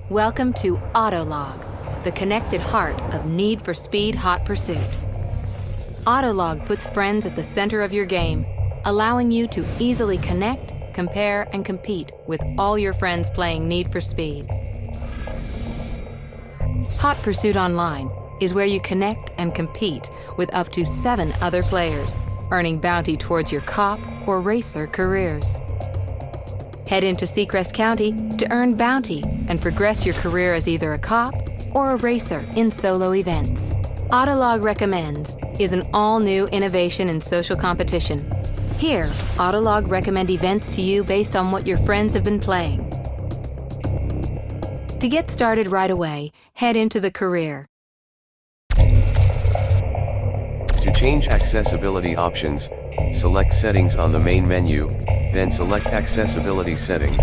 Welcome to Autolog, the connected heart of Need for Speed Hot Pursuit. Autolog puts friends at the center of your game, allowing you to easily connect, compare, and compete with all your friends playing Need for Speed. Hot Pursuit Online is where you connect and compete with up to 7 other players, earning bounty towards your cop or racer careers. Head into Seacrest County to earn bounty and progress your career as either a cop or a racer in solo events. Autolog Recommends is an all-new innovation in social competition. Here, Autolog recommend events to you based on what your friends have been playing. To get started right away, head into the career. To change accessibility options, select Settings on the main menu, then select Accessibility Settings.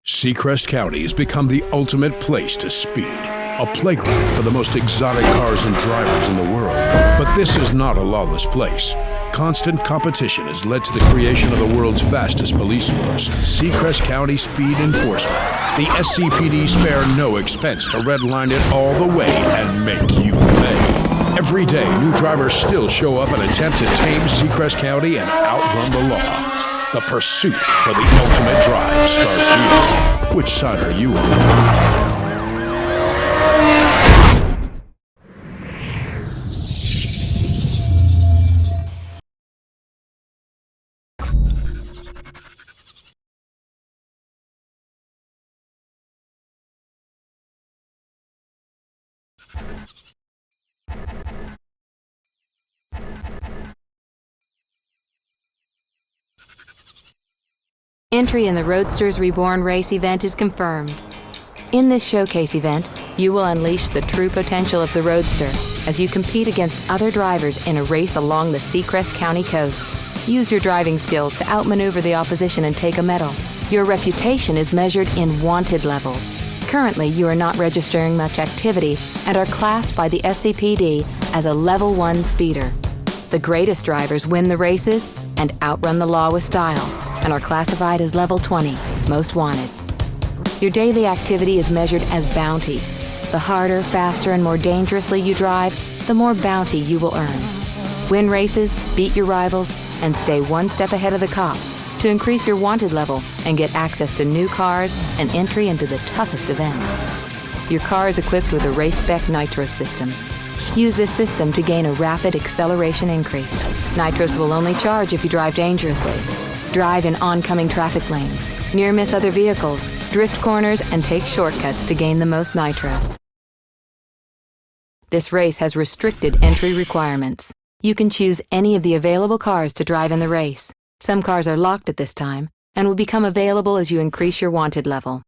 Seacrest County has become the ultimate place to speed, a playground for the most exotic cars and drivers in the world. But this is not a lawless place. Constant competition has led to the creation of the world's fastest police force, Seacrest County Speed Enforcement. The SCPD spare no expense to redline it all the way and make you pay. Every day, new drivers still show up and attempt to tame Seacrest County and outrun the law. The pursuit for the ultimate drive starts here. Which side are you on? Entry in the Roadsters Reborn race event is confirmed. In this showcase event, you will unleash the true potential of the Roadster as you compete against other drivers in a race along the Seacrest County coast. Use your driving skills to outmaneuver the opposition and take a medal. Your reputation is measured in wanted levels. Currently, you are not registering much activity and are classed by the SCPD as a Level 1 speeder. The greatest drivers win the races and outrun the law with style, and are classified as Level 20, Most Wanted. Your daily activity is measured as bounty. The harder, faster, and more dangerously you drive, the more bounty you will earn. Win races, beat your rivals, and stay one step ahead of the cops to increase your wanted level and get access to new cars and entry into the toughest events. Your car is equipped with a race-spec nitro system. Use this system to gain a rapid acceleration increase. Nitros will only charge if you drive dangerously. Drive in oncoming traffic lanes, near-miss other vehicles, drift corners, and take shortcuts to gain the most nitros. This race has restricted entry requirements. You can choose any of the available cars to drive in the race. Some cars are locked at this time and will become available as you increase your wanted level.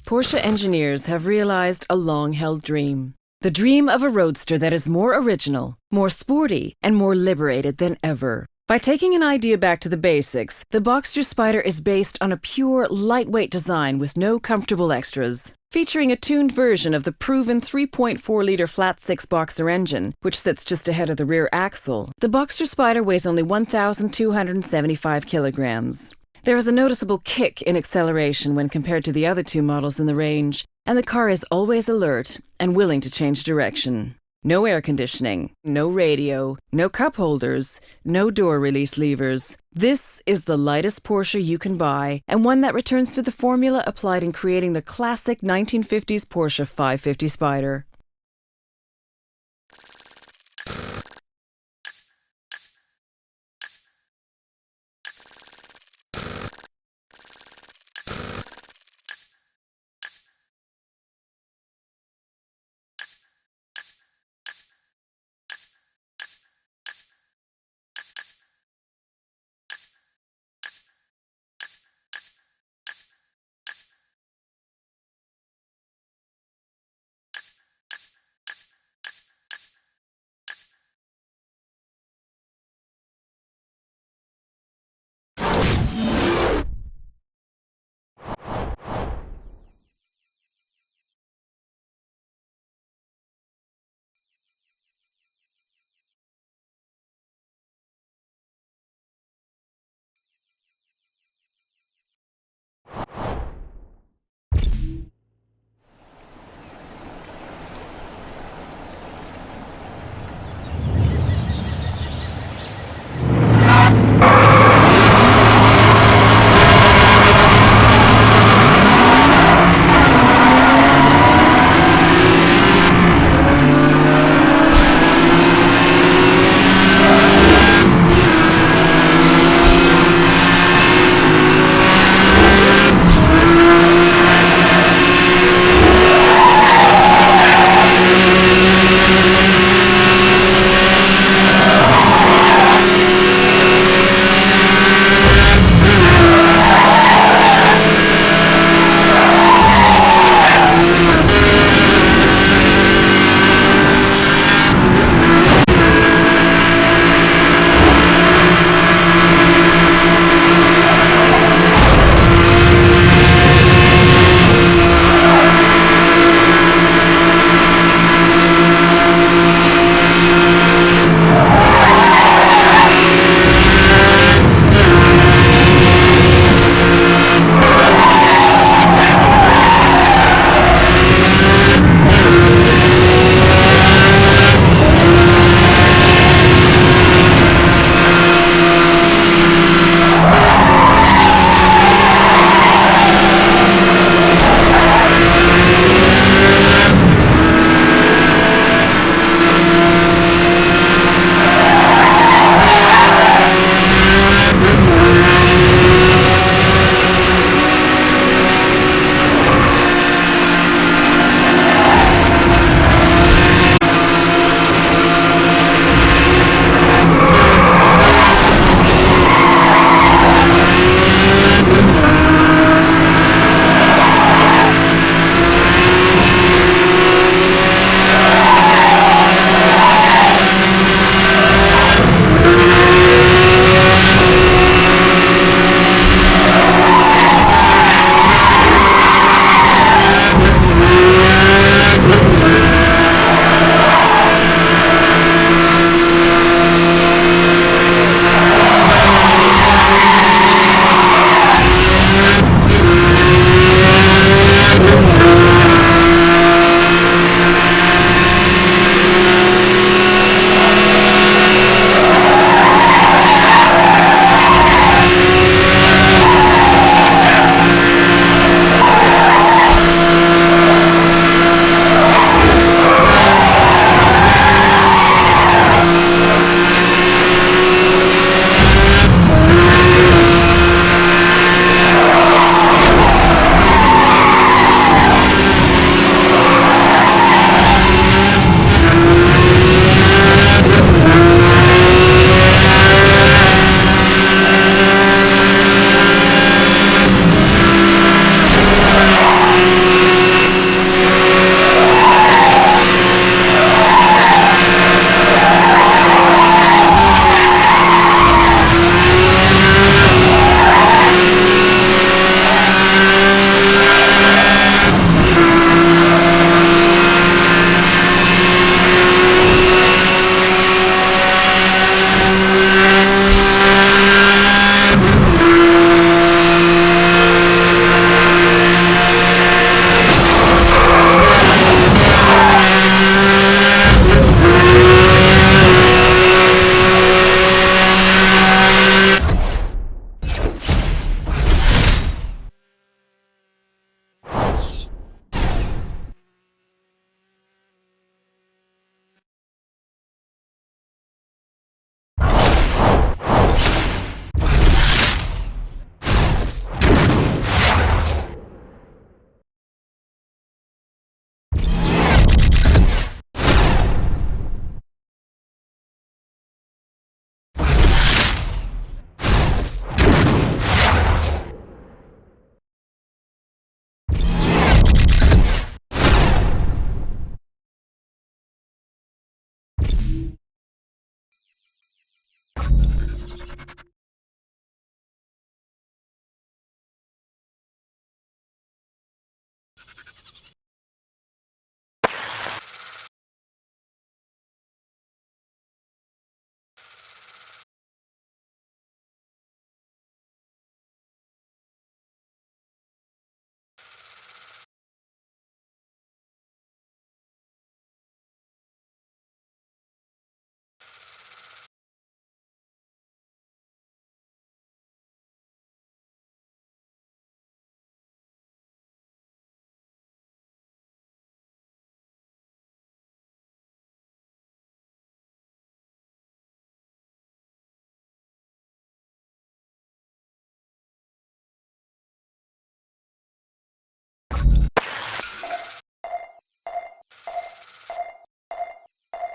Porsche engineers have realized a long-held dream. The dream of a roadster that is more original, more sporty, and more liberated than ever. By taking an idea back to the basics, the Boxster Spider is based on a pure, lightweight design with no comfortable extras. Featuring a tuned version of the proven 3.4-litre flat-six Boxer engine, which sits just ahead of the rear axle, the Boxster Spyder weighs only 1,275 kilograms. There is a noticeable kick in acceleration when compared to the other two models in the range, and the car is always alert and willing to change direction. No air conditioning, no radio, no cup holders, no door release levers. This is the lightest Porsche you can buy, and one that returns to the formula applied in creating the classic 1950s Porsche 550 Spyder.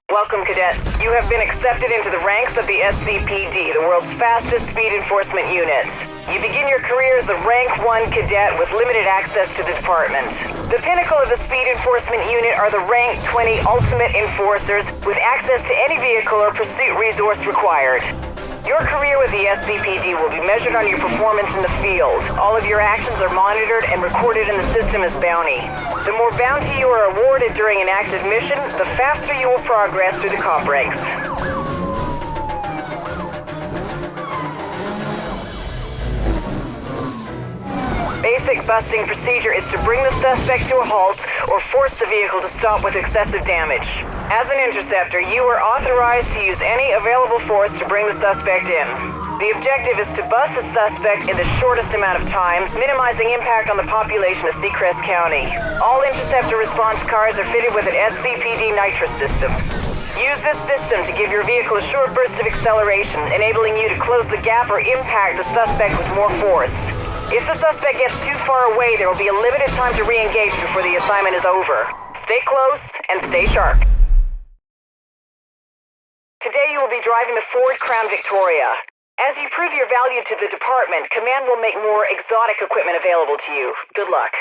Welcome, Cadet. You have been accepted into the ranks of the SCPD, the world's fastest speed enforcement unit. You begin your career as a Rank 1 Cadet with limited access to the department. The pinnacle of the speed enforcement unit are the Rank 20 Ultimate Enforcers with access to any vehicle or pursuit resource required. Your career with the SCPD will be measured on your performance in the field. All of your actions are monitored and recorded in the system as bounty. The more bounty you are awarded during an active mission, the faster you will progress through the comp ranks. Basic busting procedure is to bring the suspect to a halt or force the vehicle to stop with excessive damage. As an interceptor, you are authorized to use any available force to bring the suspect in. The objective is to bust the suspect in the shortest amount of time, minimizing impact on the population of Seacrest County. All interceptor response cars are fitted with an SCPD nitrous system. Use this system to give your vehicle a short burst of acceleration, enabling you to close the gap or impact the suspect with more force. If the suspect gets too far away, there will be a limited time to re-engage before the assignment is over. Stay close and stay sharp. Today you will be driving the Ford Crown Victoria. As you prove your value to the department, Command will make more exotic equipment available to you. Good luck.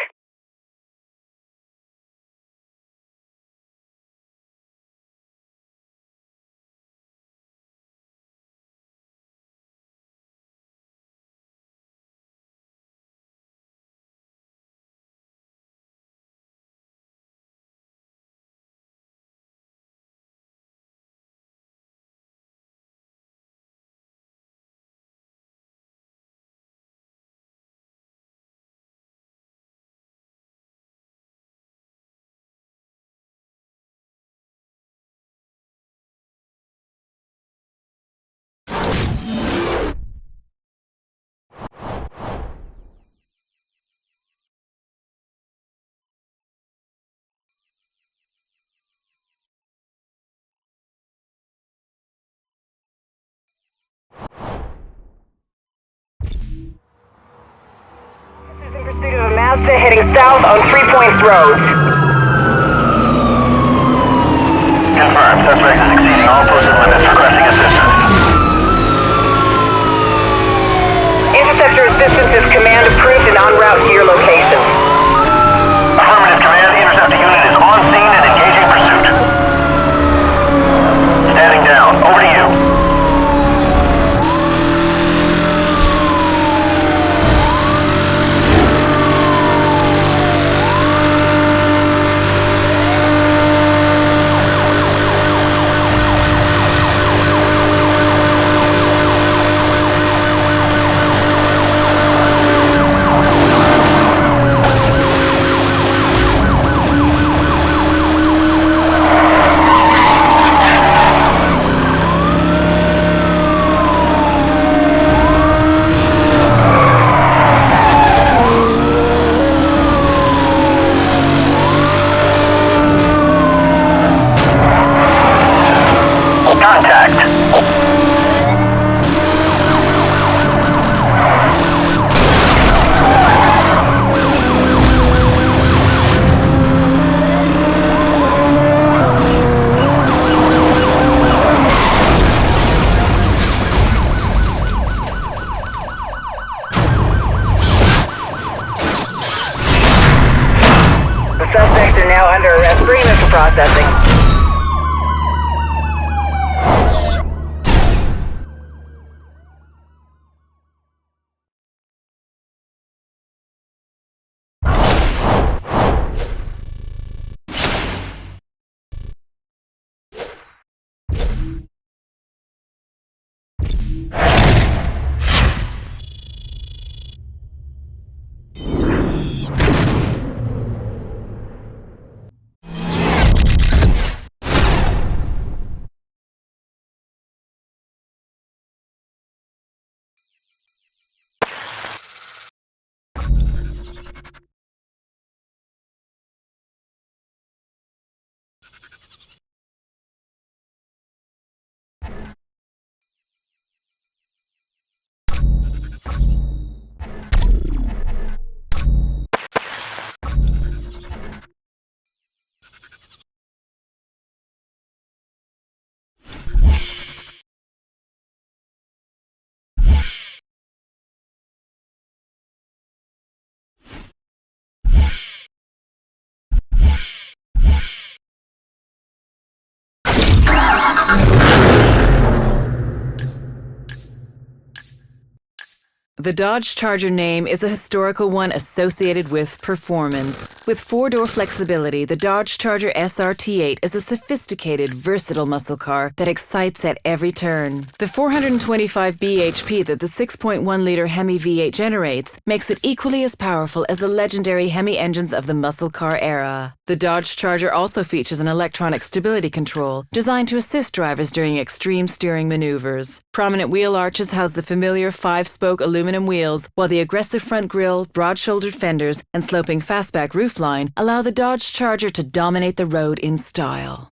In pursuit of a Mazda heading south on 3 Points Road. Confirmed. Suspect is exceeding all posted limits, requesting assistance. Interceptor assistance is command approved and en route to your location. Affirmative, Command. Interceptor unit is on scene and engaging pursuit. Standing down. Over to you. Suspects are now under arrest for initial processing. The Dodge Charger name is a historical one associated with performance. With four-door flexibility, the Dodge Charger SRT8 is a sophisticated, versatile muscle car that excites at every turn. The 425 bhp that the 6.1-liter Hemi V8 generates makes it equally as powerful as the legendary Hemi engines of the muscle car era. The Dodge Charger also features an electronic stability control designed to assist drivers during extreme steering maneuvers. Prominent wheel arches house the familiar 5-spoke aluminum wheels, while the aggressive front grille, broad-shouldered fenders, and sloping fastback roofline allow the Dodge Charger to dominate the road in style.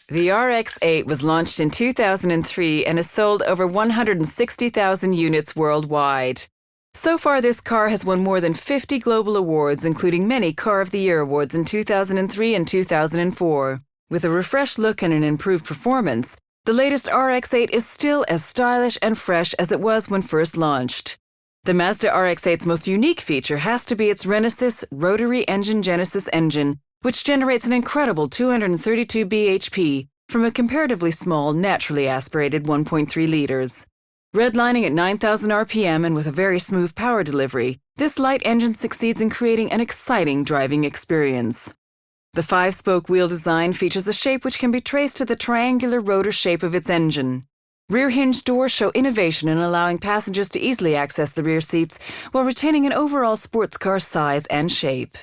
The RX-8 was launched in 2003 and has sold over 160,000 units worldwide. So far, this car has won more than 50 global awards, including many Car of the Year awards in 2003 and 2004. With a refreshed look and an improved performance, the latest RX-8 is still as stylish and fresh as it was when first launched. The Mazda RX-8's most unique feature has to be its Renesys rotary engine Genesis engine, which generates an incredible 232 bhp from a comparatively small, naturally aspirated 1.3 liters. Redlining at 9,000 RPM and with a very smooth power delivery, this light engine succeeds in creating an exciting driving experience. The 5-spoke wheel design features a shape which can be traced to the triangular rotor shape of its engine. Rear hinge doors show innovation in allowing passengers to easily access the rear seats while retaining an overall sports car size and shape.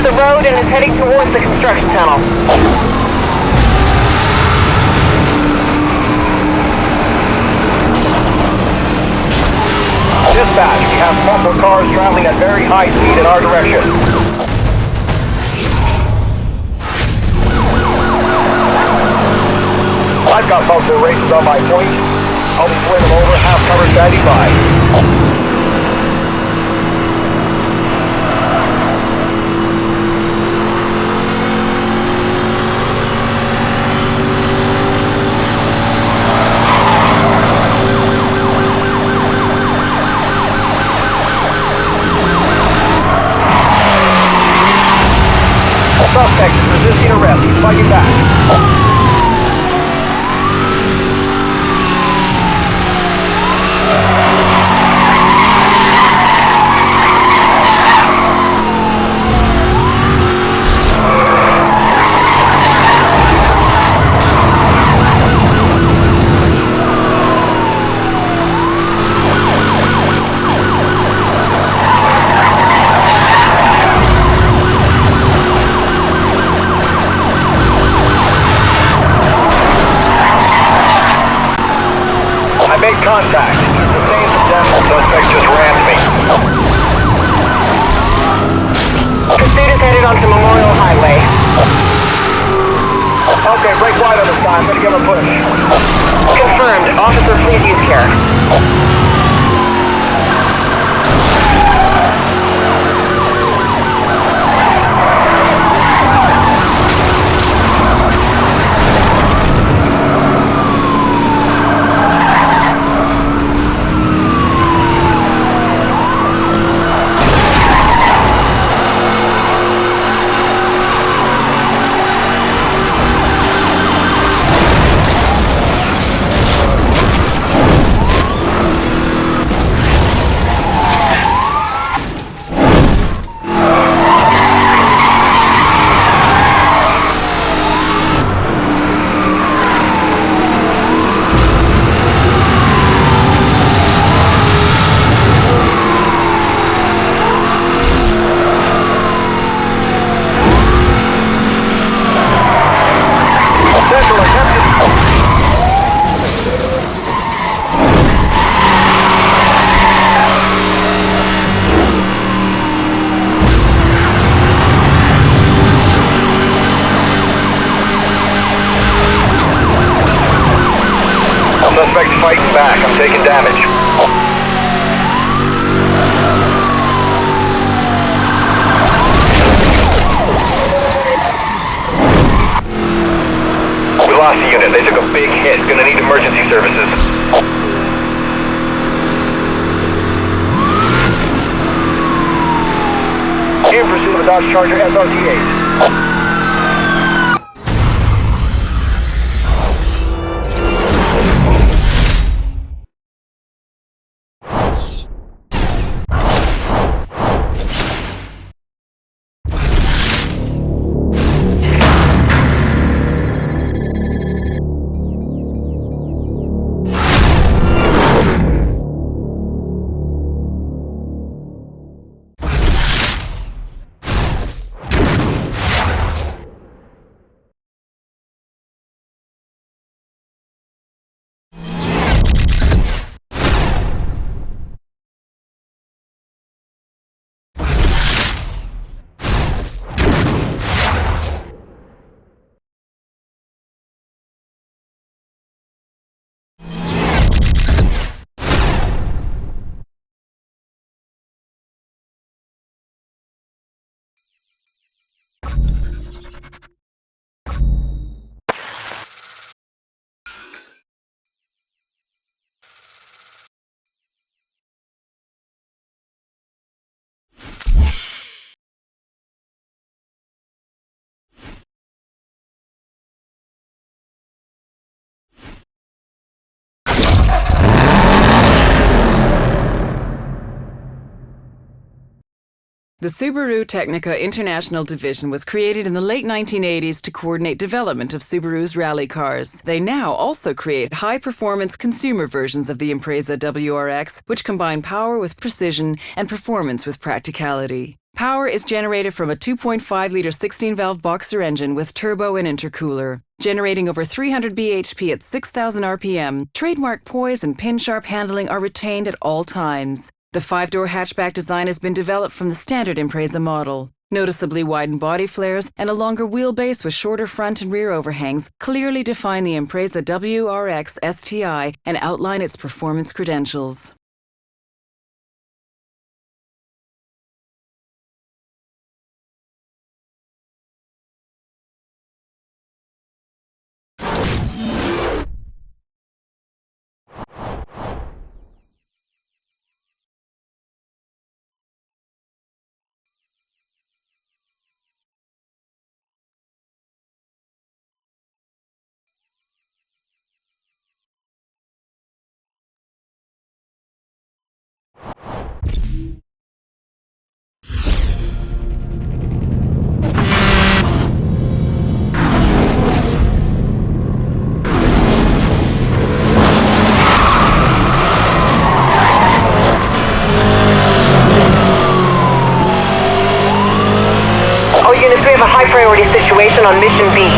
The road and is heading towards the construction tunnel. Dispatch, we have multiple cars traveling at very high speed in our direction. I've got multiple races on my point. I'll be pulling them over, half cover standing by. Suspect is resisting arrest. He's fighting back. Contact. Sustained some damage. Suspect just rammed me. Pursuit is headed onto Memorial Highway. Okay, break wide on this guy. I'm gonna give him a push. Confirmed. Officer, please use care. fighting back. I'm taking damage. We lost the unit. They took a big hit. Gonna need emergency services. In pursuit of a Dodge Charger SRT-8. The Subaru Technica International Division was created in the late 1980s to coordinate development of Subaru's rally cars. They now also create high-performance consumer versions of the Impreza WRX, which combine power with precision and performance with practicality. Power is generated from a 2.5-liter 16-valve boxer engine with turbo and intercooler. Generating over 300 bhp at 6,000 rpm, trademark poise and pin-sharp handling are retained at all times. The 5-door hatchback design has been developed from the standard Impreza model. Noticeably widened body flares and a longer wheelbase with shorter front and rear overhangs clearly define the Impreza WRX STI and outline its performance credentials. Units, we have a high priority situation on Mission Beach.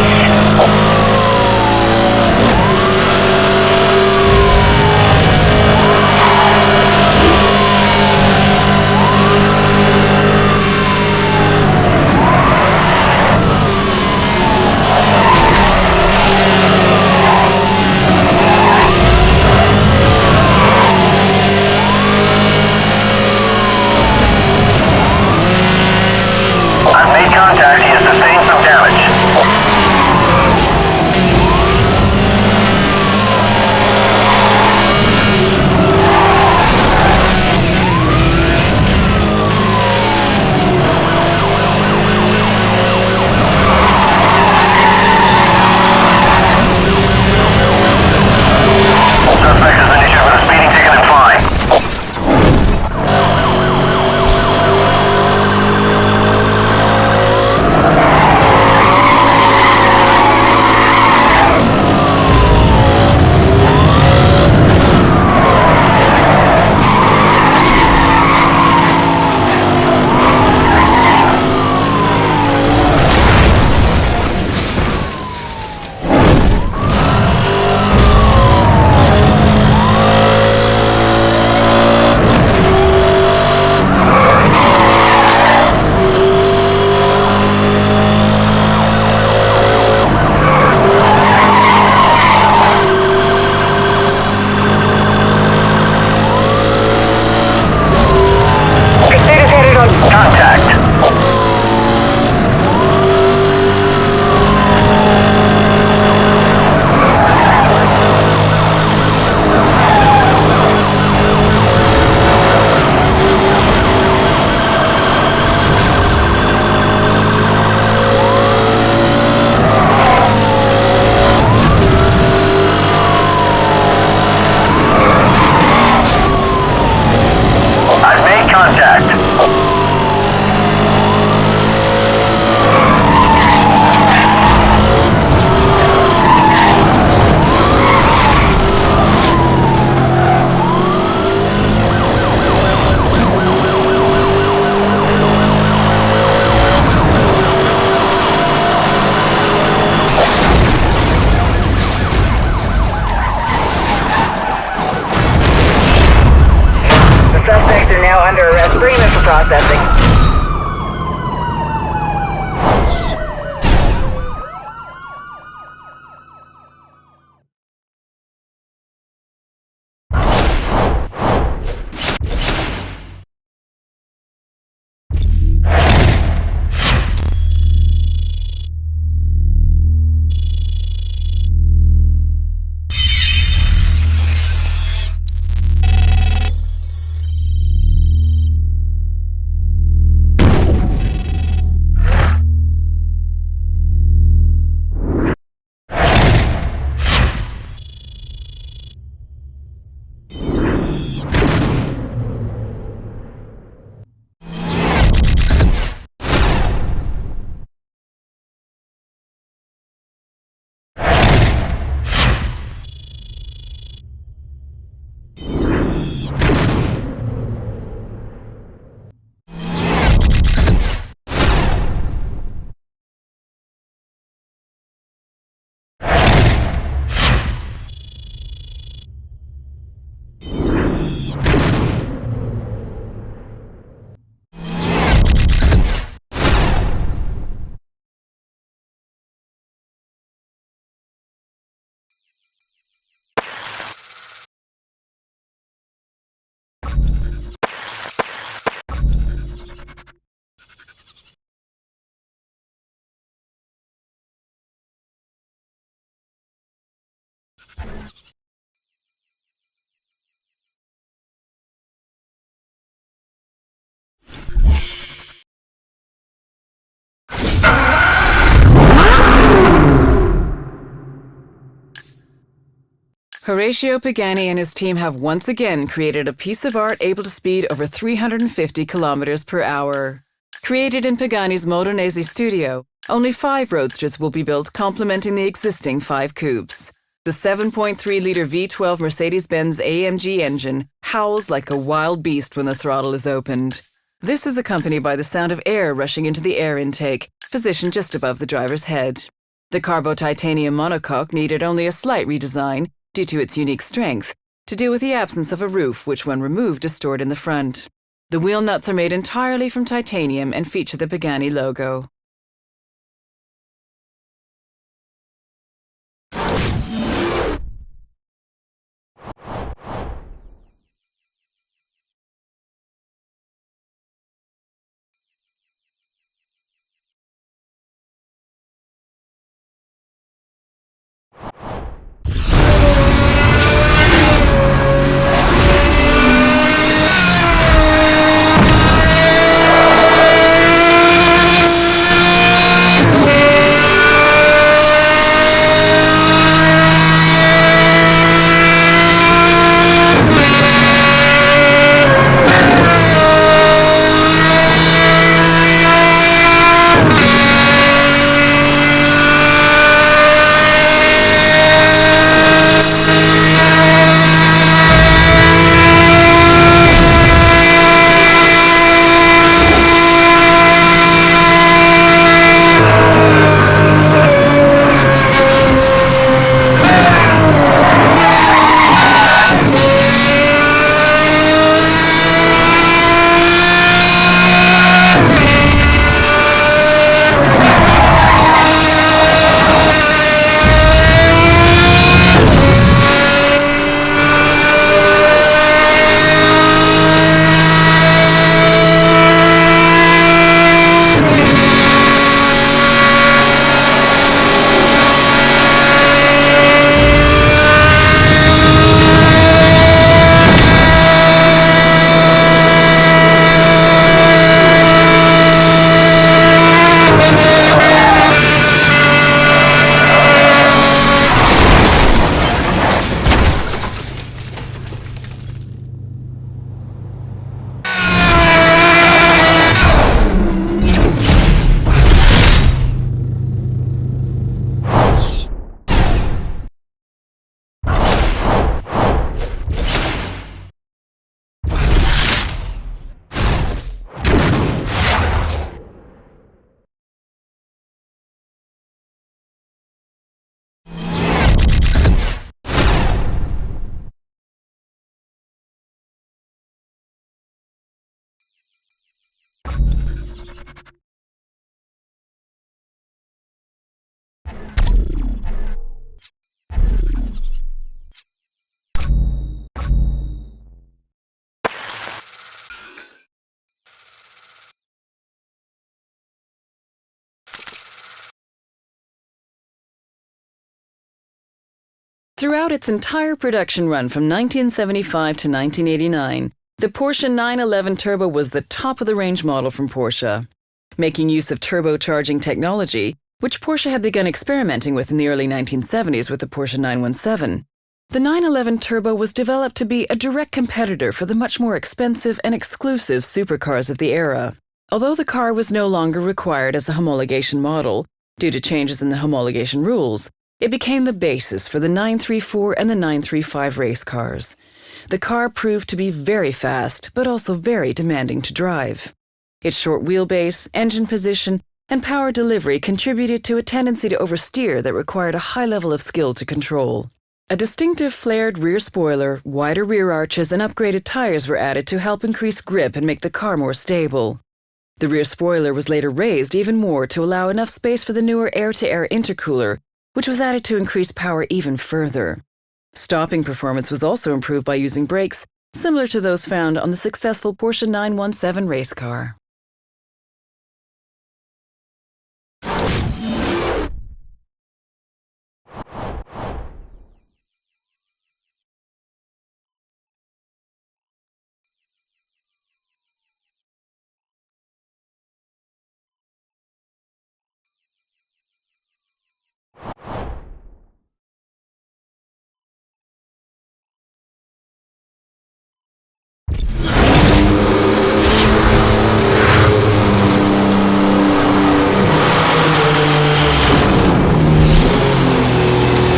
I've made contact. He has sustained some damage. under arrest. Bring them in for processing. Horatio Pagani and his team have once again created a piece of art able to speed over 350 kilometers per hour. Created in Pagani's Modenese studio, only 5 roadsters will be built complementing the existing 5 coupes. The 7.3-liter V12 Mercedes-Benz AMG engine howls like a wild beast when the throttle is opened. This is accompanied by the sound of air rushing into the air intake, positioned just above the driver's head. The carbo-titanium monocoque needed only a slight redesign, due to its unique strength, to deal with the absence of a roof which when removed is stored in the front. The wheel nuts are made entirely from titanium and feature the Pagani logo. Throughout its entire production run from 1975 to 1989, the Porsche 911 Turbo was the top-of-the-range model from Porsche. Making use of turbocharging technology, which Porsche had begun experimenting with in the early 1970s with the Porsche 917, the 911 Turbo was developed to be a direct competitor for the much more expensive and exclusive supercars of the era. Although the car was no longer required as a homologation model, due to changes in the homologation rules, it became the basis for the 934 and the 935 race cars. The car proved to be very fast, but also very demanding to drive. Its short wheelbase, engine position, and power delivery contributed to a tendency to oversteer that required a high level of skill to control. A distinctive flared rear spoiler, wider rear arches, and upgraded tires were added to help increase grip and make the car more stable. The rear spoiler was later raised even more to allow enough space for the newer air-to-air intercooler, which was added to increase power even further. Stopping performance was also improved by using brakes similar to those found on the successful Porsche 917 race car.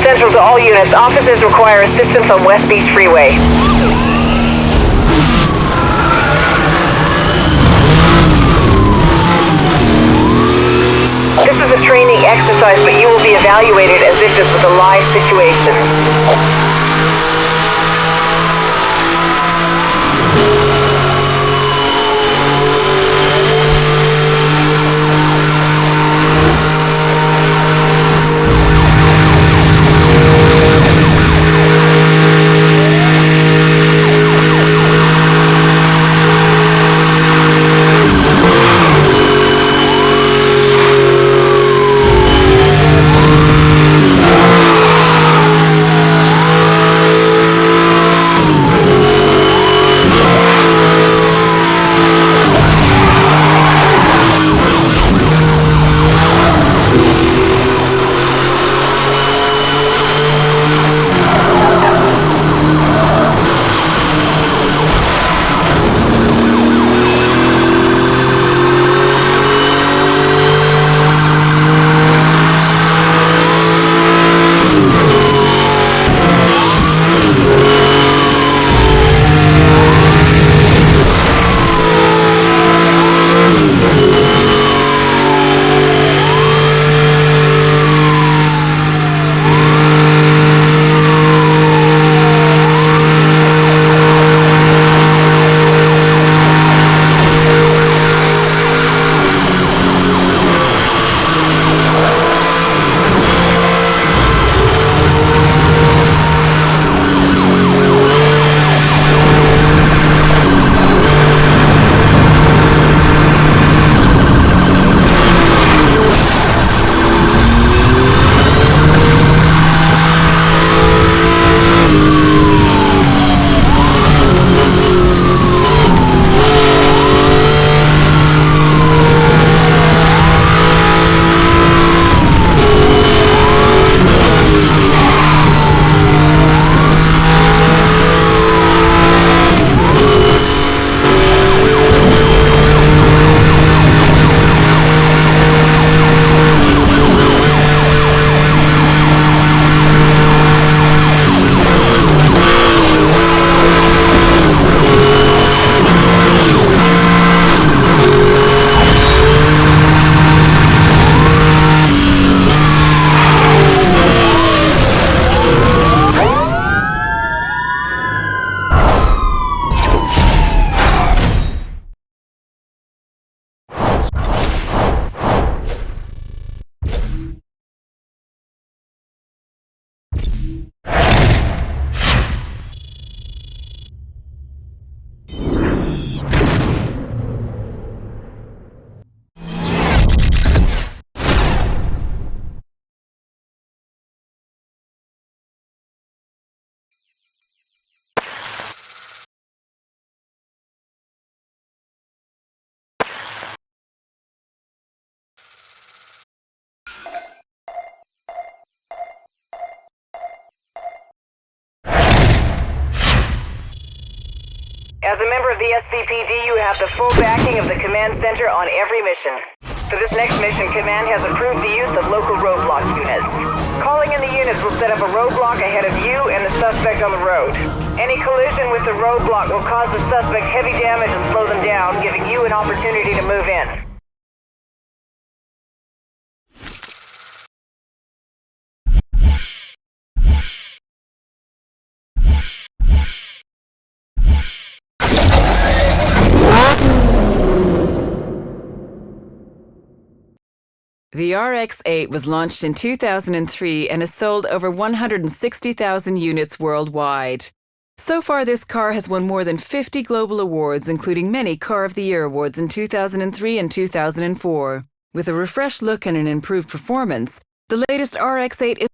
Central to all units, officers require assistance on West Beach Freeway. This is a training exercise, but you will be evaluated as if this was a live situation. As a member of the SCPD, you have the full backing of the command center on every mission. For this next mission, Command has approved the use of local roadblock units. Calling in the units will set up a roadblock ahead of you and the suspect on the road. Any collision with the roadblock will cause the suspect heavy damage and slow them down, giving you an opportunity to move in. The RX-8 was launched in 2003 and has sold over 160,000 units worldwide. So far, this car has won more than 50 global awards, including many Car of the Year awards in 2003 and 2004. With a refreshed look and an improved performance, the latest RX-8 is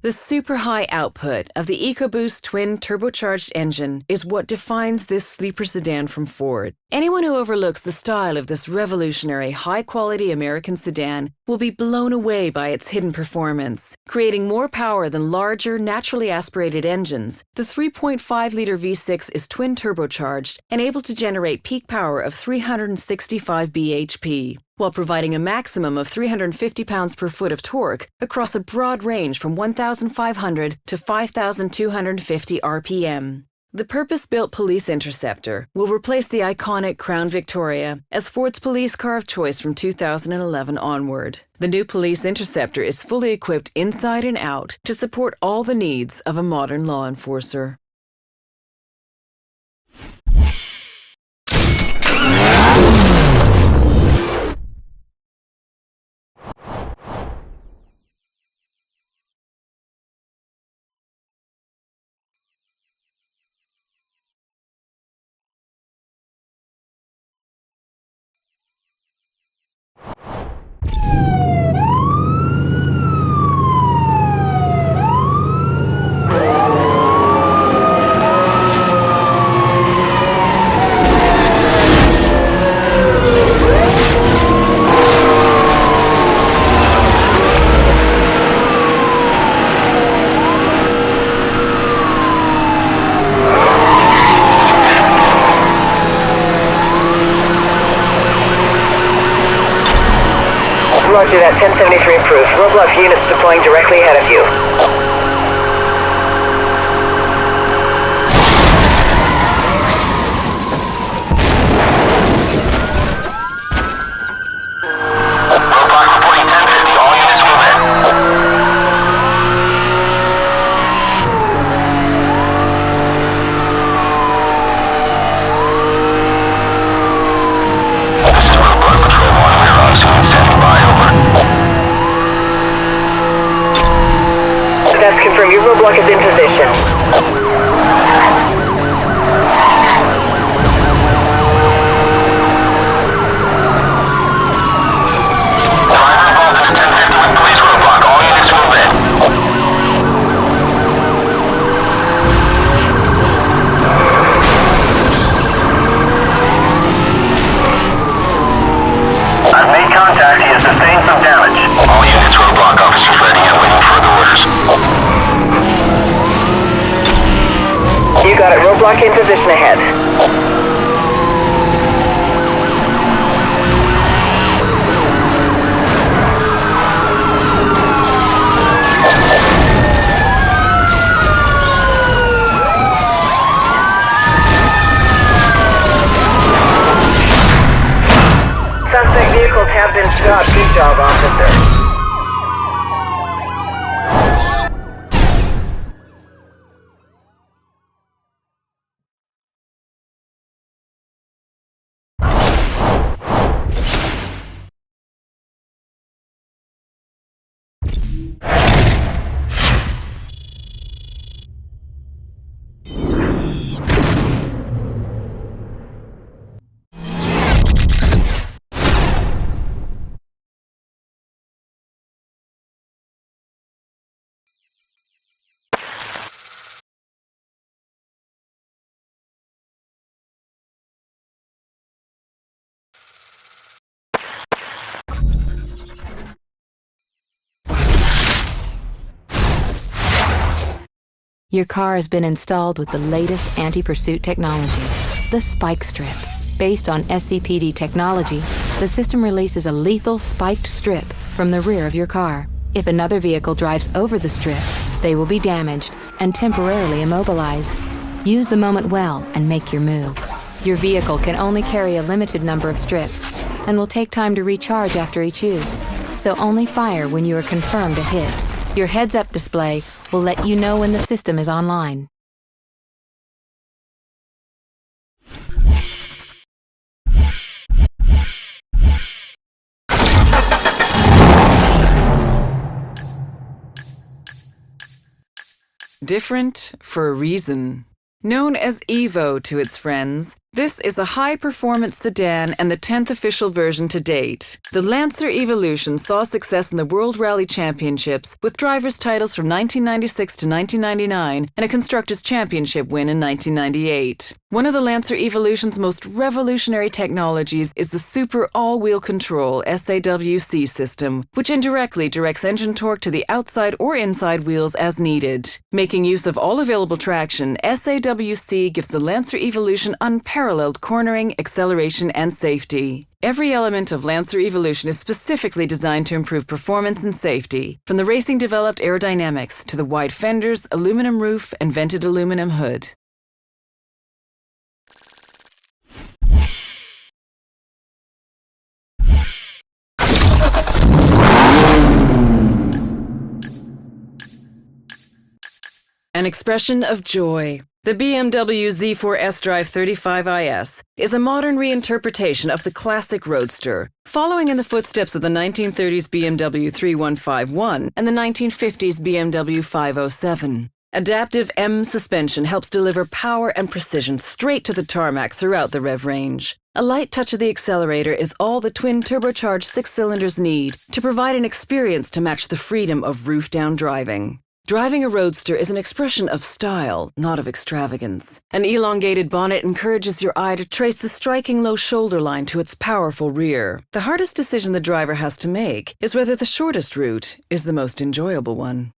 the super high output of the EcoBoost twin turbocharged engine is what defines this sleeper sedan from Ford. Anyone who overlooks the style of this revolutionary, high-quality American sedan will be blown away by its hidden performance. Creating more power than larger, naturally aspirated engines, the 3.5-liter V6 is twin turbocharged and able to generate peak power of 365 bhp, while providing a maximum of 350 pounds per foot of torque across a broad range from 1,500 to 5,250 RPM. The purpose-built Police Interceptor will replace the iconic Crown Victoria as Ford's police car of choice from 2011 onward. The new Police Interceptor is fully equipped inside and out to support all the needs of a modern law enforcer. Roger that, 1073 approved. Roadblock units deploying directly ahead of you. Roadblock reporting 1050. All units move in. This is Roadblock Patrol 1. We are on scene. Standing by. Over. That's confirmed. Your roadblock is in position. Driver involved in a 1050 with police roadblock. All units move in. I've made contact. He has sustained some damage. All units roadblock. Officers ready and waiting further orders. You got it. Roadblock in position ahead. Suspect vehicles have been stopped. Good job, officer. Your car has been installed with the latest anti-pursuit technology, the Spike Strip. Based on SCPD technology, the system releases a lethal spiked strip from the rear of your car. If another vehicle drives over the strip, they will be damaged and temporarily immobilized. Use the moment well and make your move. Your vehicle can only carry a limited number of strips and will take time to recharge after each use, so only fire when you are confirmed a hit. Your heads-up display will let you know when the system is online. Different for a reason. Known as Evo to its friends, this is a high-performance sedan and the 10th official version to date. The Lancer Evolution saw success in the World Rally Championships with drivers' titles from 1996 to 1999 and a Constructors' Championship win in 1998. One of the Lancer Evolution's most revolutionary technologies is the Super All-Wheel Control SAWC system, which indirectly directs engine torque to the outside or inside wheels as needed. Making use of all available traction, SAWC gives the Lancer Evolution unparalleled cornering, acceleration, and safety. Every element of Lancer Evolution is specifically designed to improve performance and safety, from the racing-developed aerodynamics to the wide fenders, aluminum roof, and vented aluminum hood. An expression of joy. The BMW Z4 S-Drive 35IS is a modern reinterpretation of the classic Roadster, following in the footsteps of the 1930s BMW 3151 and the 1950s BMW 507. Adaptive M suspension helps deliver power and precision straight to the tarmac throughout the rev range. A light touch of the accelerator is all the twin turbocharged 6 cylinders need to provide an experience to match the freedom of roof-down driving. Driving a Roadster is an expression of style, not of extravagance. An elongated bonnet encourages your eye to trace the striking low shoulder line to its powerful rear. The hardest decision the driver has to make is whether the shortest route is the most enjoyable one.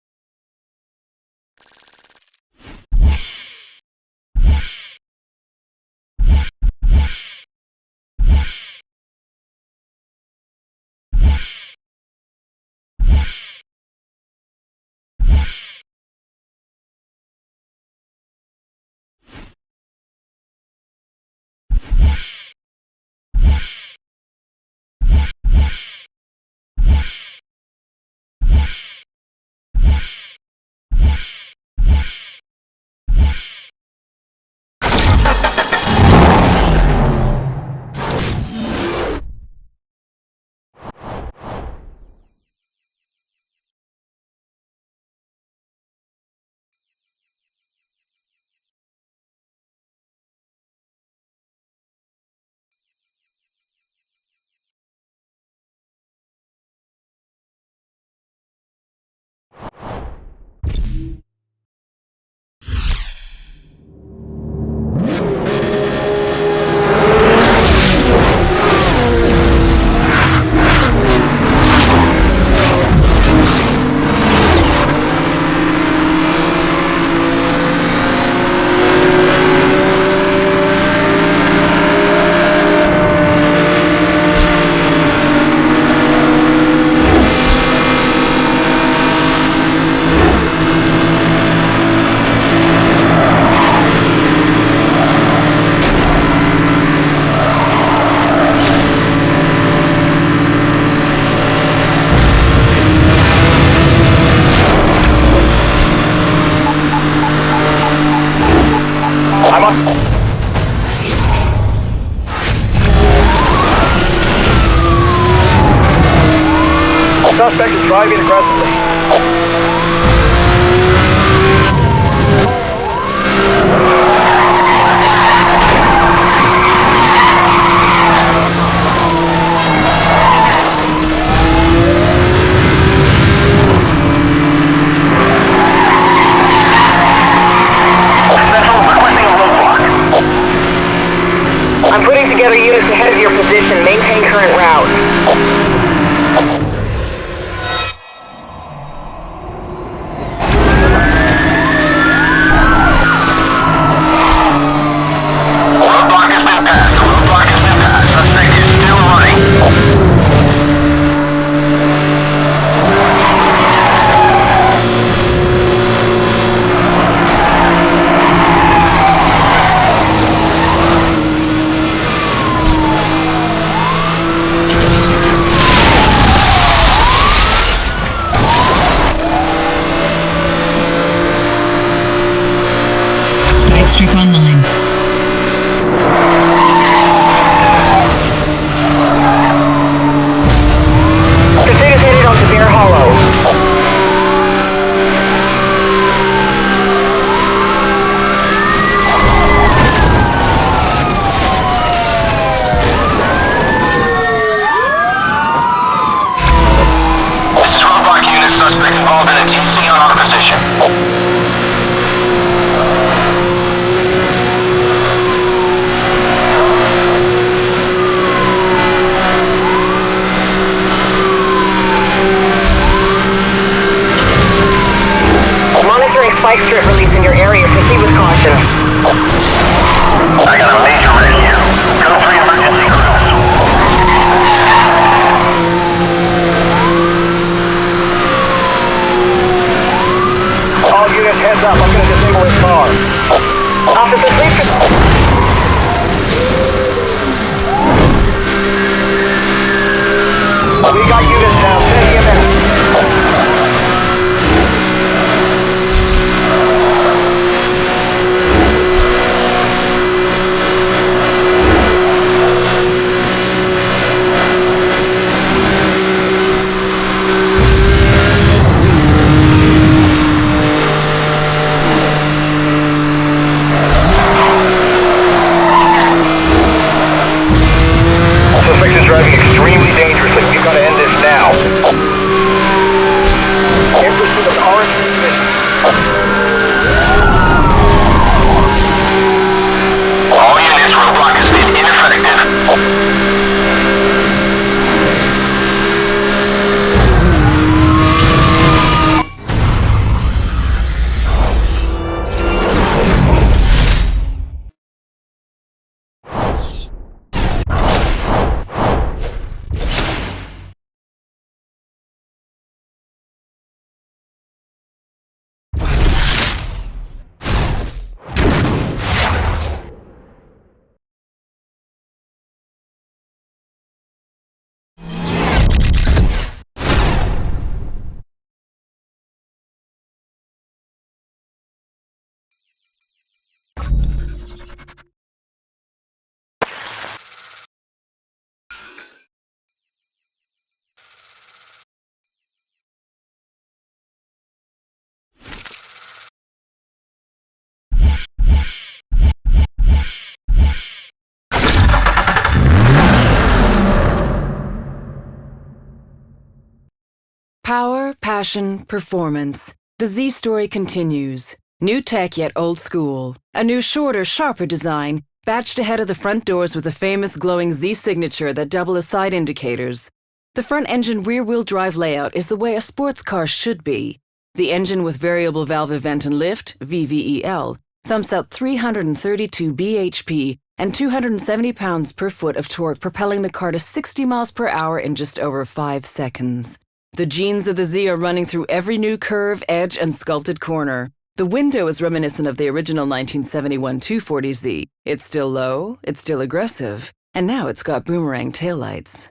Suspect is driving aggressively. I'm putting together units ahead of your position. Maintain current route. suspect involved in a TC on our position. Monitoring spike strip release in your area. Proceed with caution. I got a major red here. Code 3 emergency cruise. All units, heads up. I'm going to disable his car. Officer, please. We got units now. Send him in. Suspect is driving extremely dangerously. We've got to end this now. In pursuit of orange transmission. All units, roadblock has been ineffective. Power, passion, performance. The Z story continues. New tech yet old school. A new shorter, sharper design, batched ahead of the front doors with the famous glowing Z signature that double as side indicators. The front engine rear-wheel drive layout is the way a sports car should be. The engine with variable valve event and lift, VVEL, thumps out 332 bhp and 270 pounds per foot of torque, propelling the car to 60 miles per hour in just over 5 seconds. The genes of the Z are running through every new curve, edge, and sculpted corner. The window is reminiscent of the original 1971 240Z. It's still low, it's still aggressive, and now it's got boomerang taillights.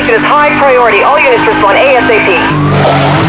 Is high priority. All units respond ASAP.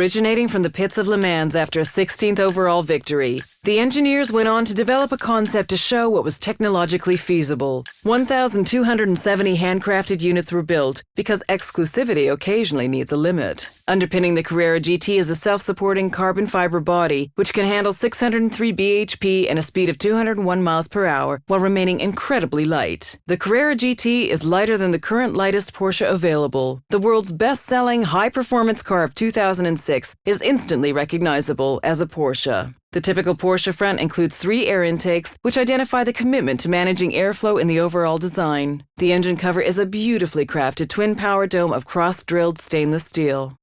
Originating from the pits of Le Mans after a 16th overall victory, the engineers went on to develop a concept to show what was technologically feasible. 1,270 handcrafted units were built because exclusivity occasionally needs a limit. Underpinning the Carrera GT is a self-supporting carbon fiber body, which can handle 603 bhp and a speed of 201 miles per hour while remaining incredibly light. The Carrera GT is lighter than the current lightest Porsche available. The world's best-selling high-performance car of 2006 is instantly recognizable as a Porsche. The typical Porsche front includes 3 air intakes, which identify the commitment to managing airflow in the overall design. The engine cover is a beautifully crafted twin power dome of cross-drilled stainless steel.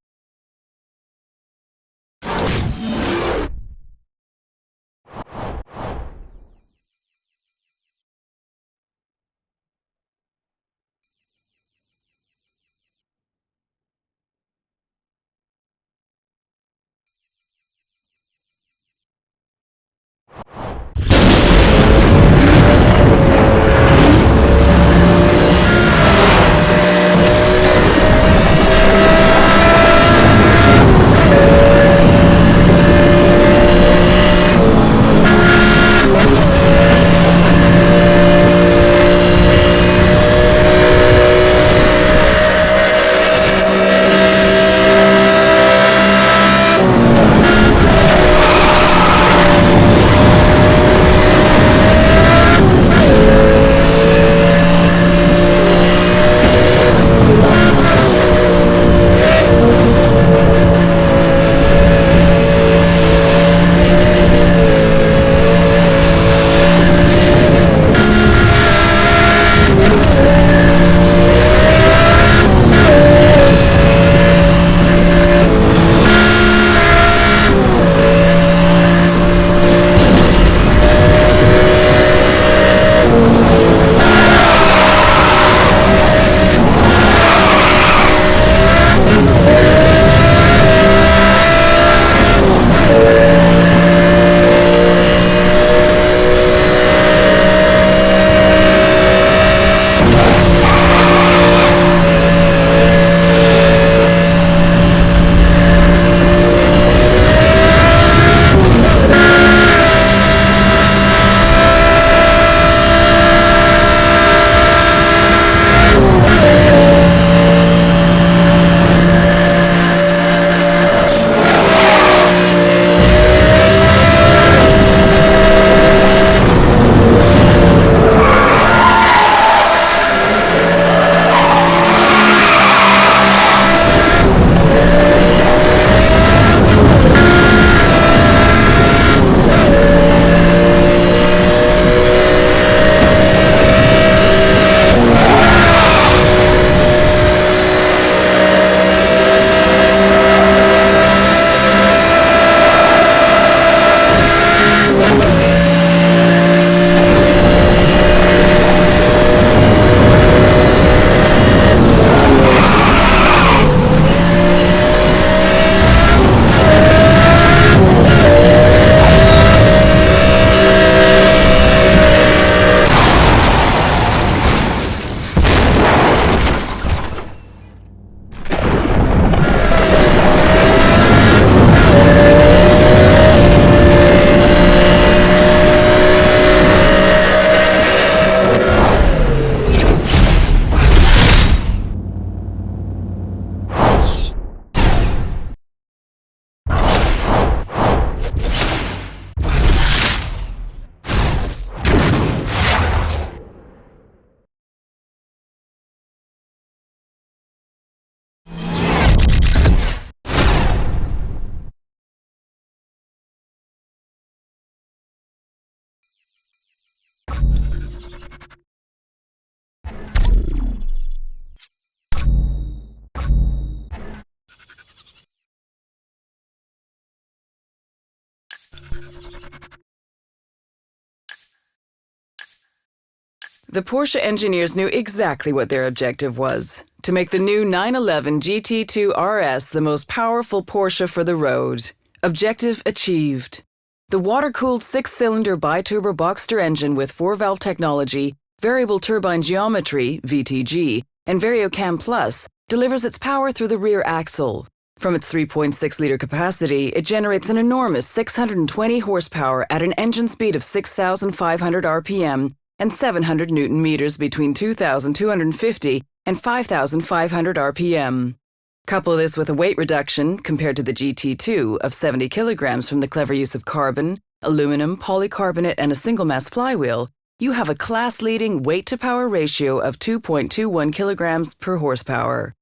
The Porsche engineers knew exactly what their objective was: to make the new 911 GT2 RS the most powerful Porsche for the road. Objective achieved. The water-cooled 6-cylinder biturbo Boxster engine with 4-valve technology, variable turbine geometry (VTG), and VarioCam Plus delivers its power through the rear axle. From its 3.6-liter capacity, it generates an enormous 620 horsepower at an engine speed of 6,500 RPM and 700 newton meters between 2,250 and 5,500 RPM. Couple this with a weight reduction, compared to the GT2, of 70 kilograms from the clever use of carbon, aluminum, polycarbonate, and a single-mass flywheel, you have a class-leading weight-to-power ratio of 2.21 kilograms per horsepower.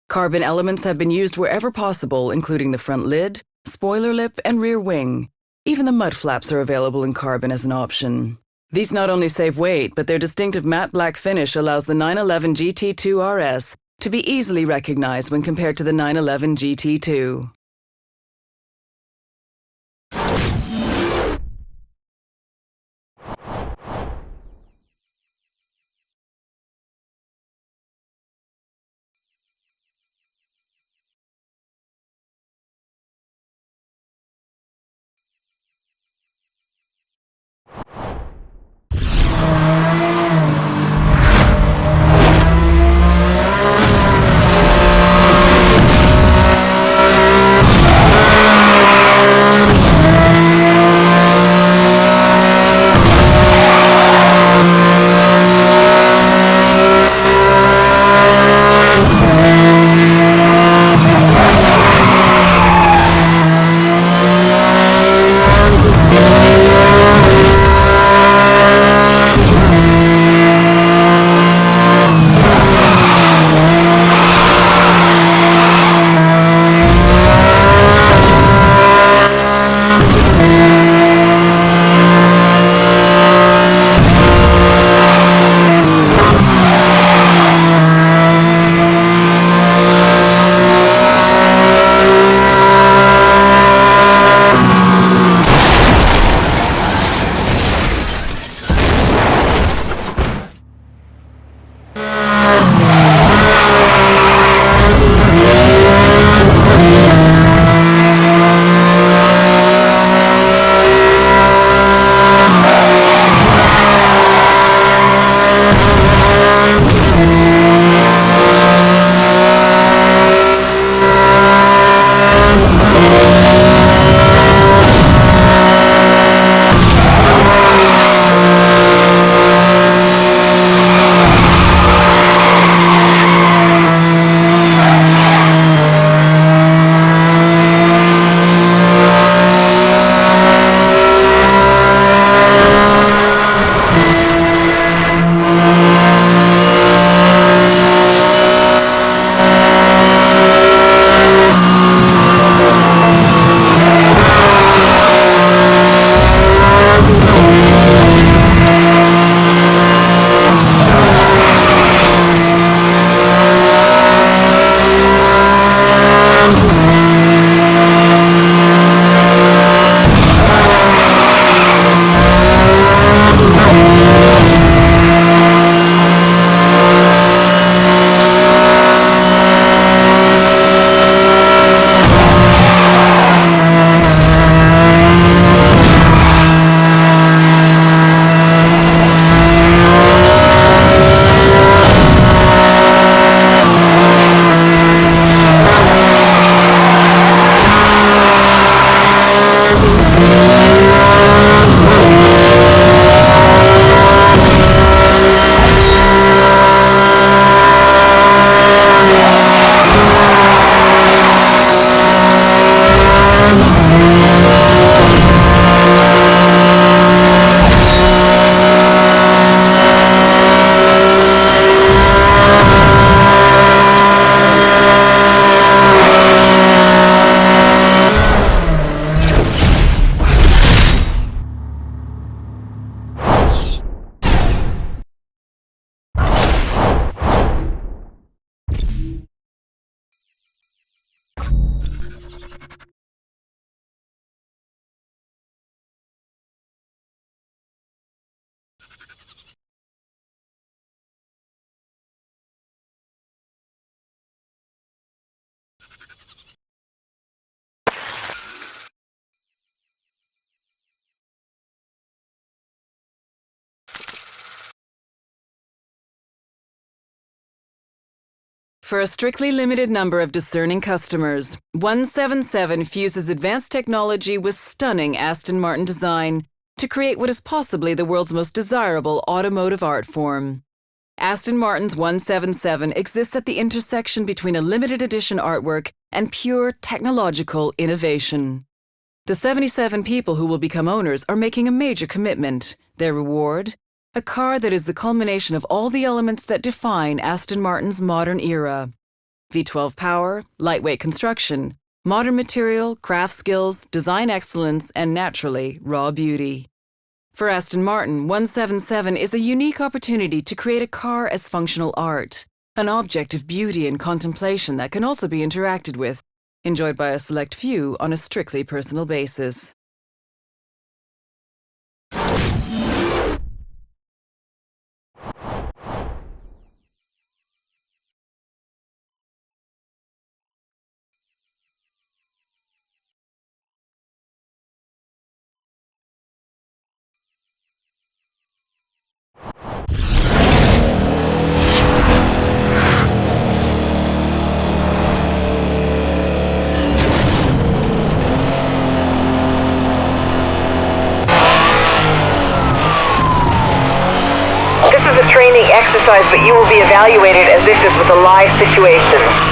Carbon elements have been used wherever possible, including the front lid, spoiler lip, and rear wing. Even the mud flaps are available in carbon as an option. These not only save weight, but their distinctive matte black finish allows the 911 GT2 RS to be easily recognized when compared to the 911 GT2. For a strictly limited number of discerning customers, 177 fuses advanced technology with stunning Aston Martin design to create what is possibly the world's most desirable automotive art form. Aston Martin's 177 exists at the intersection between a limited edition artwork and pure technological innovation. The 77 people who will become owners are making a major commitment. Their reward? A car that is the culmination of all the elements that define Aston Martin's modern era. V12 power, lightweight construction, modern material, craft skills, design excellence, and naturally, raw beauty. For Aston Martin, 177 is a unique opportunity to create a car as functional art, an object of beauty and contemplation that can also be interacted with, enjoyed by a select few on a strictly personal basis. Training exercise, but you will be evaluated as if this was a live situation.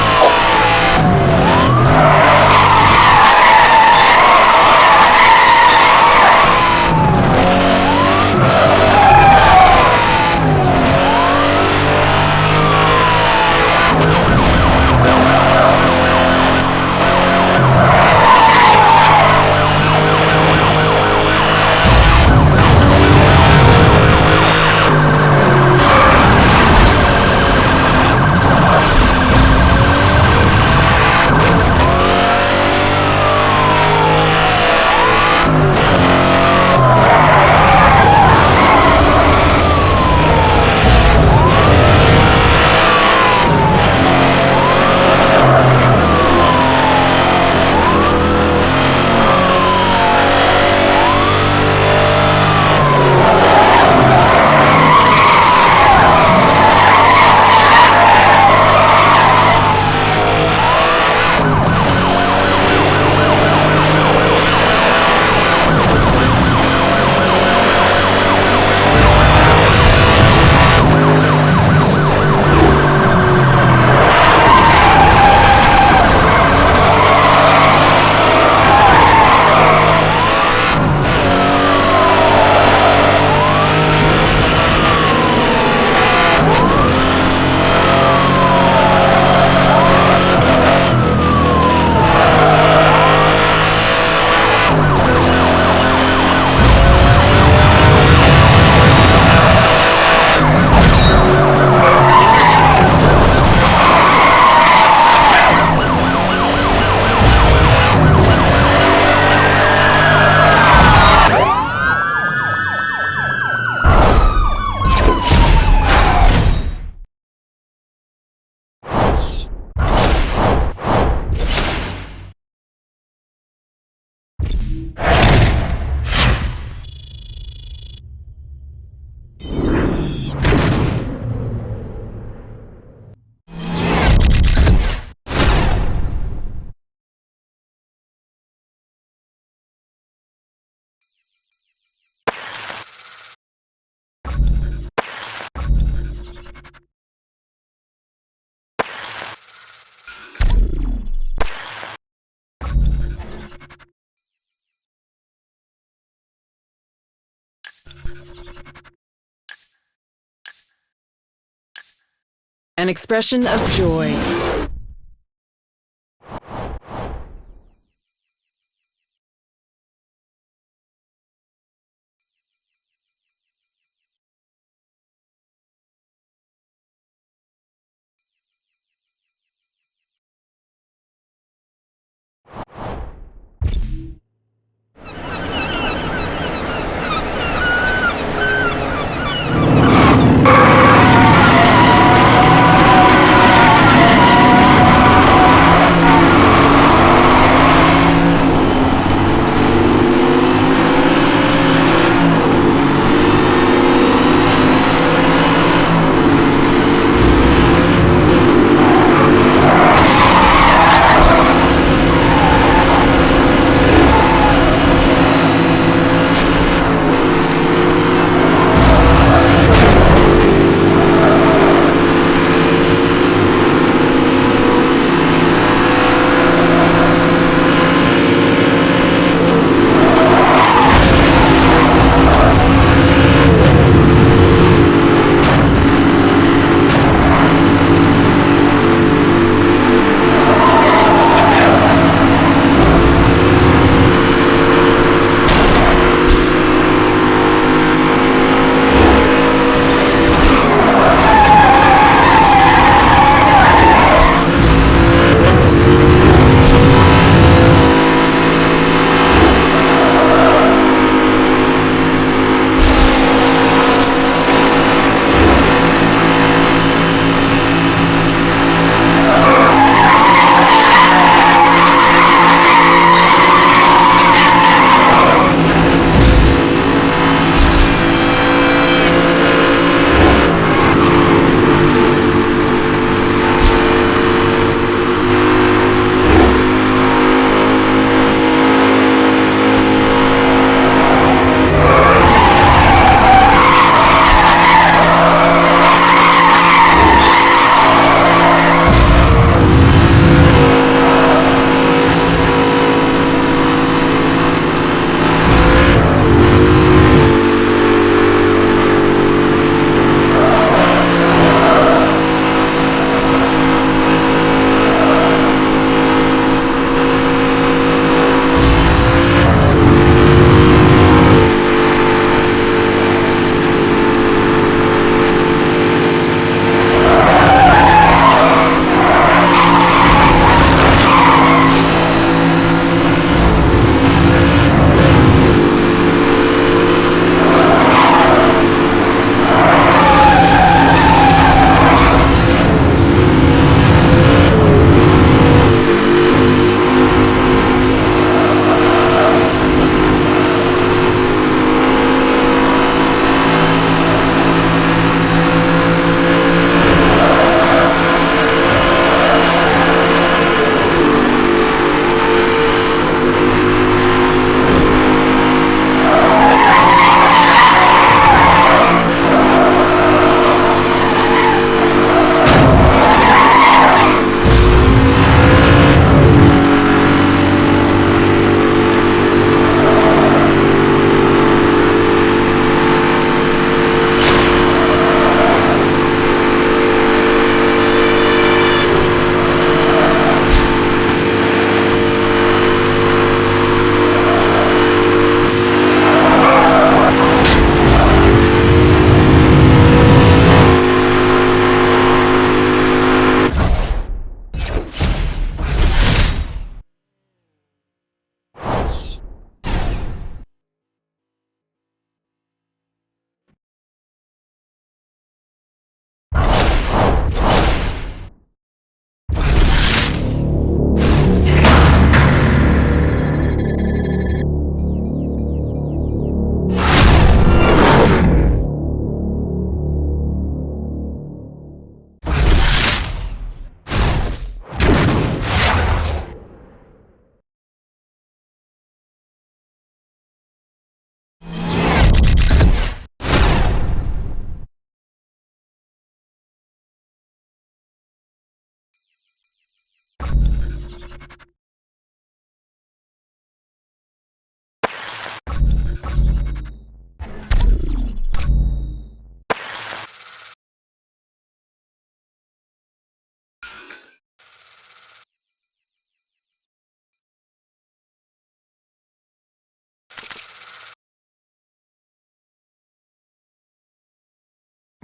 An expression of joy.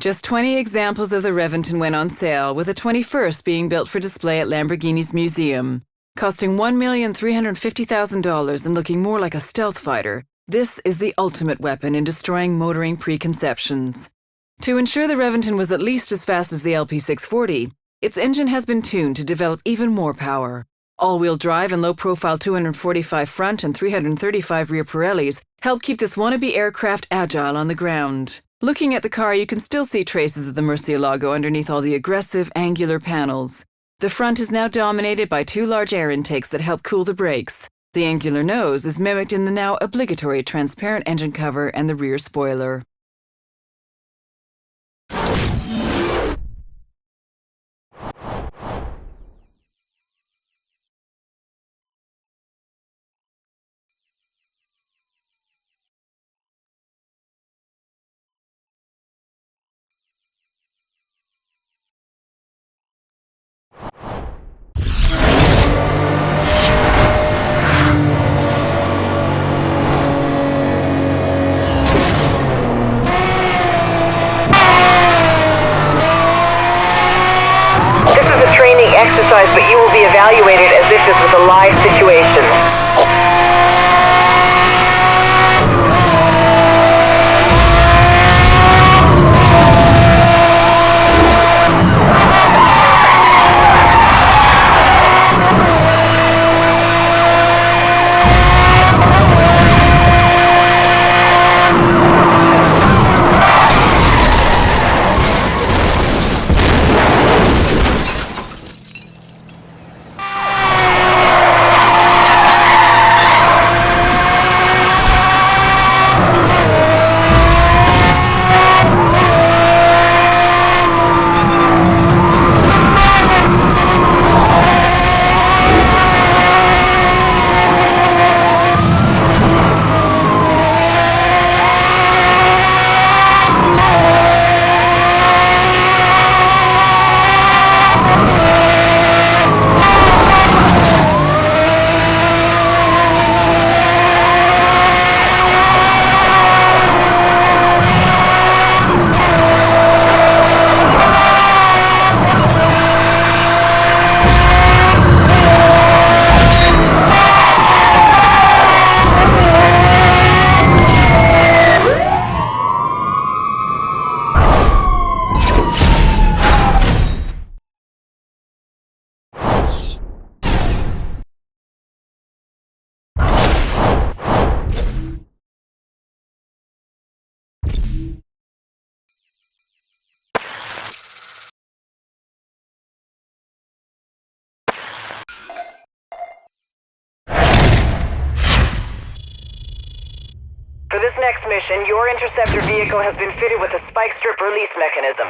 Just 20 examples of the Reventon went on sale, with the 21st being built for display at Lamborghini's museum. Costing $1,350,000 and looking more like a stealth fighter, this is the ultimate weapon in destroying motoring preconceptions. To ensure the Reventon was at least as fast as the LP640, its engine has been tuned to develop even more power. All-wheel drive and low-profile 245 front and 335 rear Pirellis help keep this wannabe aircraft agile on the ground. Looking at the car, you can still see traces of the Murcielago underneath all the aggressive, angular panels. The front is now dominated by two large air intakes that help cool the brakes. The angular nose is mimicked in the now obligatory transparent engine cover and the rear spoiler. Exercise, but you will be evaluated as if this was a live situation. For this next mission, your interceptor vehicle has been fitted with a spike strip release mechanism.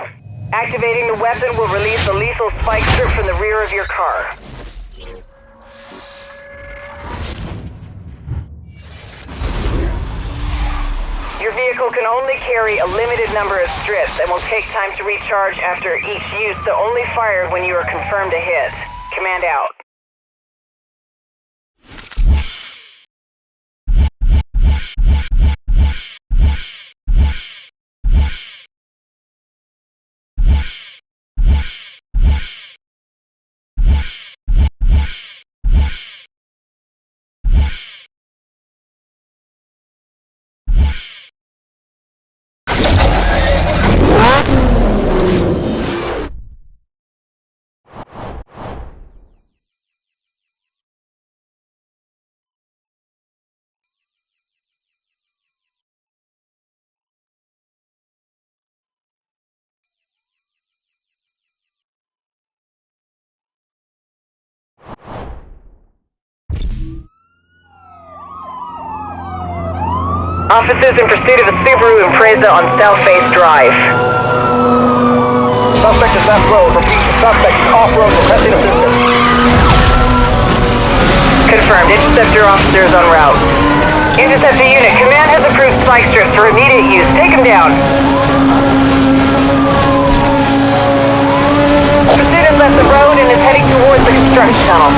Activating the weapon will release a lethal spike strip from the rear of your car. Your vehicle can only carry a limited number of strips and will take time to recharge after each use, so only fire when you are confirmed a hit. Command out. Officers in pursuit of a Subaru Impreza on South-Face Drive. Suspect is left road. Repeat, suspect is off-road requesting assistance. Confirmed. Interceptor officer is en route. Interceptor unit, command has approved spike strips for immediate use. Take them down. Pursuit has left the road and is heading towards the construction tunnel.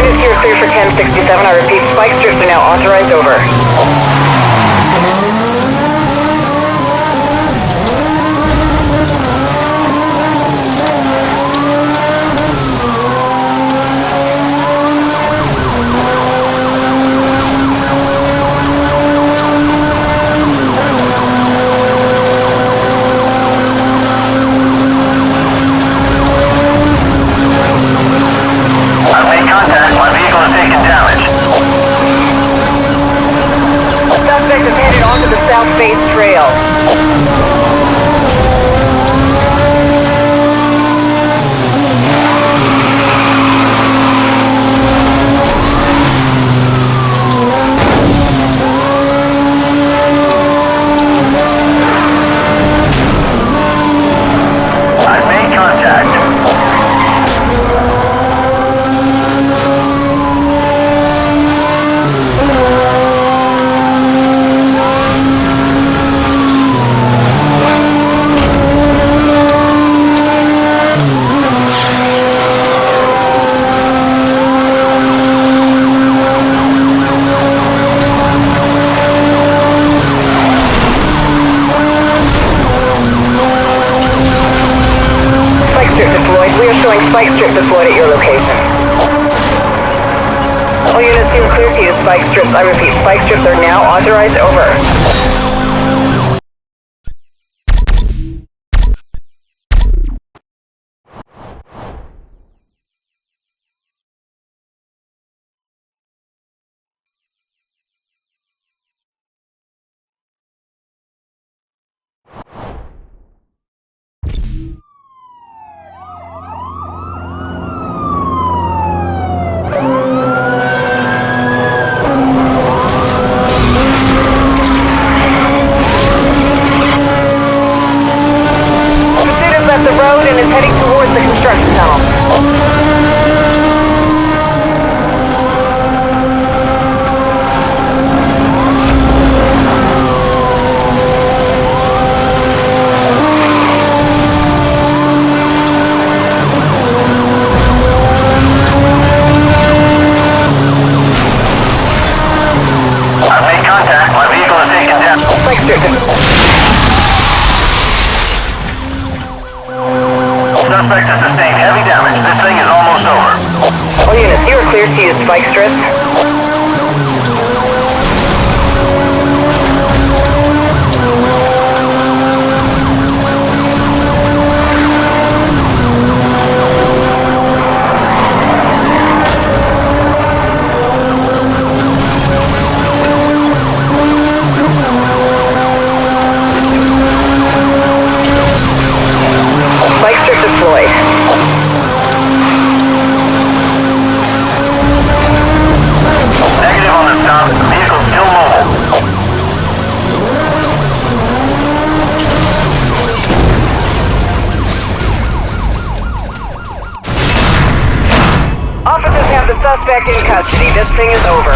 units, you're clear for 1067. I repeat, spike strips are now authorized. Over. I've made contact. My vehicle has taken damage. Suspect is headed onto the South Face Trail. I've made contact. Spike strip deployed. We are showing spike strip deployed at your location. All units, you are clear to use spike strips. I repeat, spike strips are now authorized. Over. Pursuit has left the road and is heading towards the construction tunnel. I've made contact. My vehicle has taken damage. Spike strip. Suspect has sustained heavy damage. This thing is almost over. All units, you are clear to use spike strips. Spike strip deployed. Negative on the stop. Vehicle still mobile. Officers have the suspect in custody. This thing is over.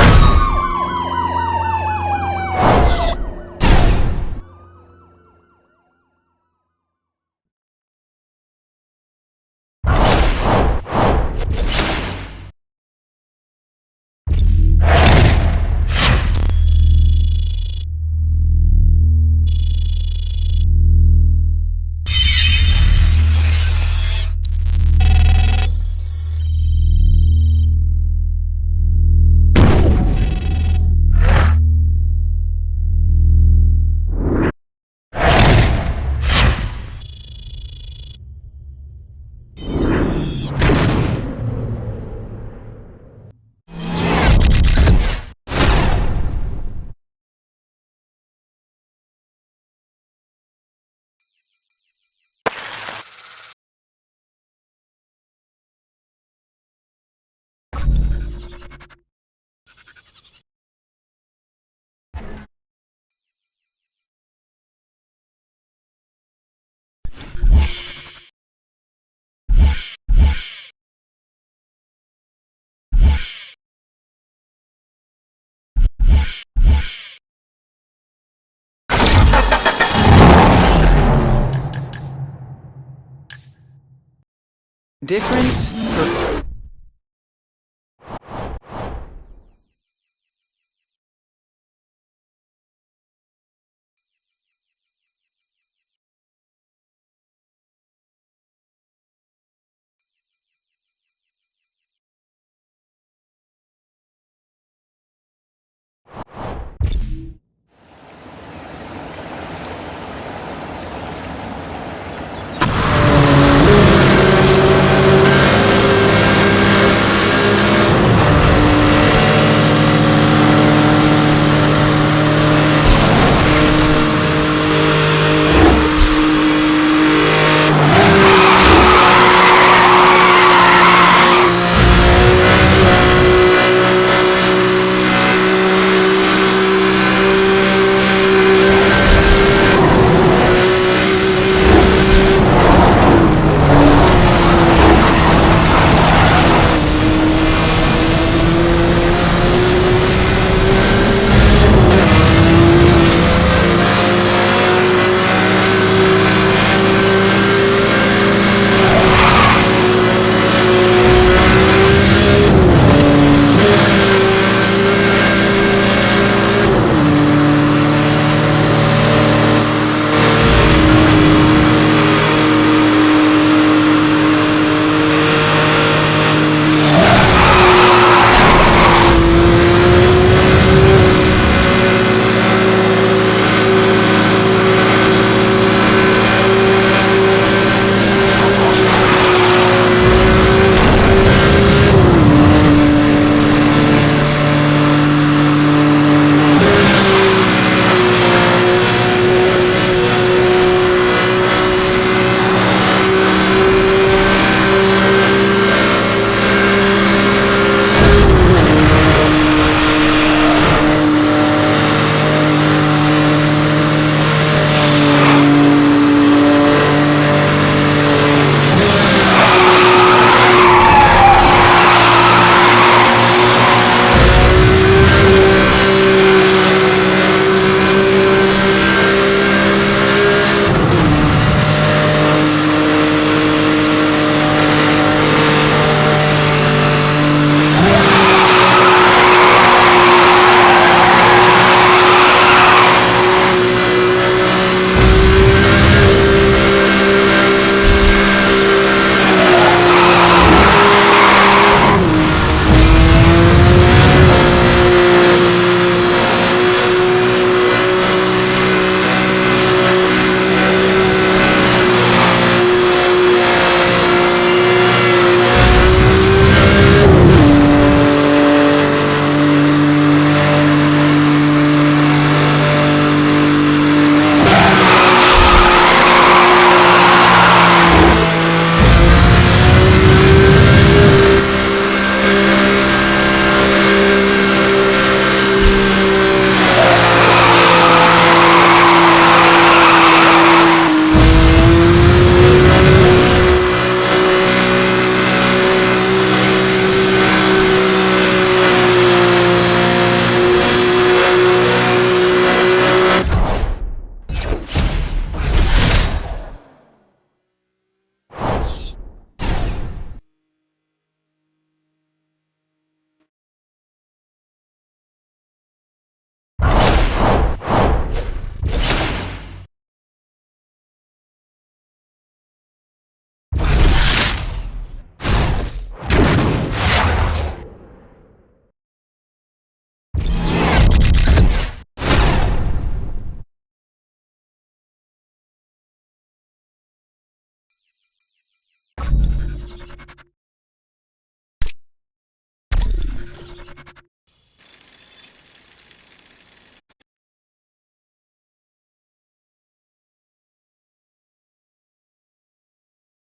Different for